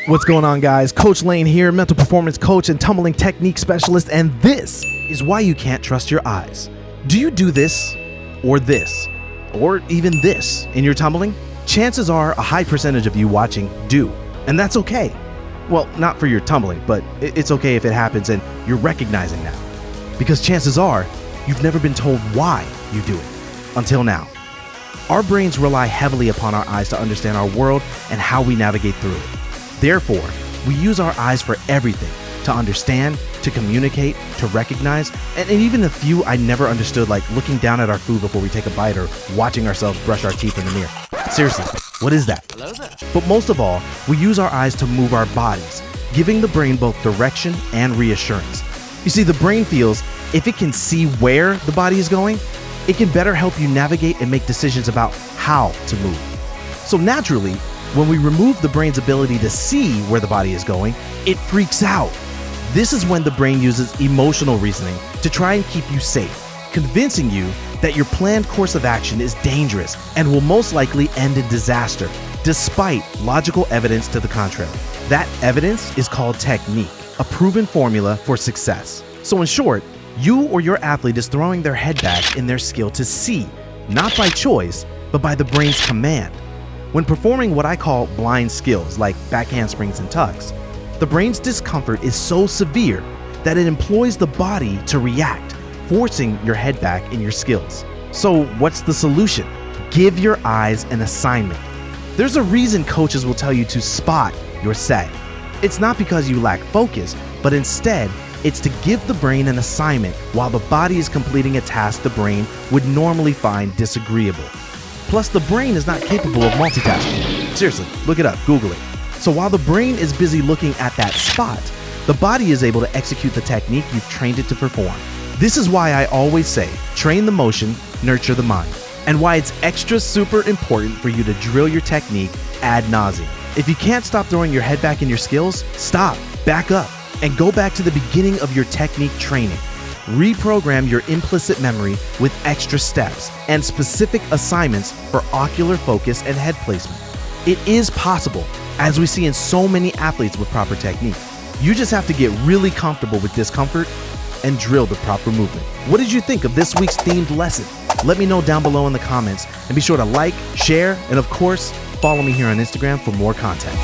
What's going on, guys? Coach Lain here, mental performance coach and tumbling technique specialist, and this is why you can't trust your eyes. Do you do this, or even this in your tumbling? Chances are a high percentage of you watching do, and that's okay. Well, not for your tumbling, but it's okay if it happens and you're recognizing now. Because chances are, you've never been told why you do it, until now. Our brains rely heavily upon our eyes to understand our world and how we navigate through it. Therefore, we use our eyes for everything, to understand, to communicate, to recognize, and even a few I never understood, like looking down at our food before we take a bite or watching ourselves brush our teeth in the mirror. Seriously, what is that? Hello there. But most of all, we use our eyes to move our bodies, giving the brain both direction and reassurance. You see, the brain feels if it can see where the body is going, it can better help you navigate and make decisions about how to move. So naturally, when we remove the brain's ability to see where the body is going, it freaks out. This is when the brain uses emotional reasoning to try and keep you safe, convincing you that your planned course of action is dangerous and will most likely end in disaster, despite logical evidence to the contrary. That evidence is called technique, a proven formula for success. So in short, you or your athlete is throwing their head back in their skill to see, not by choice, but by the brain's command. When performing what I call blind skills like back handsprings and tucks, the brain's discomfort is so severe that it employs the body to react, forcing your head back in your skills. So what's the solution? Give your eyes an assignment. There's a reason coaches will tell you to spot your set. It's not because you lack focus, but instead, it's to give the brain an assignment while the body is completing a task the brain would normally find disagreeable. Plus, the brain is not capable of multitasking. Seriously, look it up, Google it. So while the brain is busy looking at that spot, the body is able to execute the technique you've trained it to perform. This is why I always say, train the motion, nurture the mind, and why it's extra super important for you to drill your technique ad nauseum. If you can't stop throwing your head back in your skills, stop, back up, and go back to the beginning of your technique training. Reprogram your implicit memory with extra steps and specific assignments for ocular focus and head placement. It is possible, as we see in so many athletes with proper technique. You just have to get really comfortable with discomfort and drill the proper movement. What did you think of this week's themed lesson? Let me know down below in the comments, and be sure to like, share, and of course, follow me here on Instagram for more content.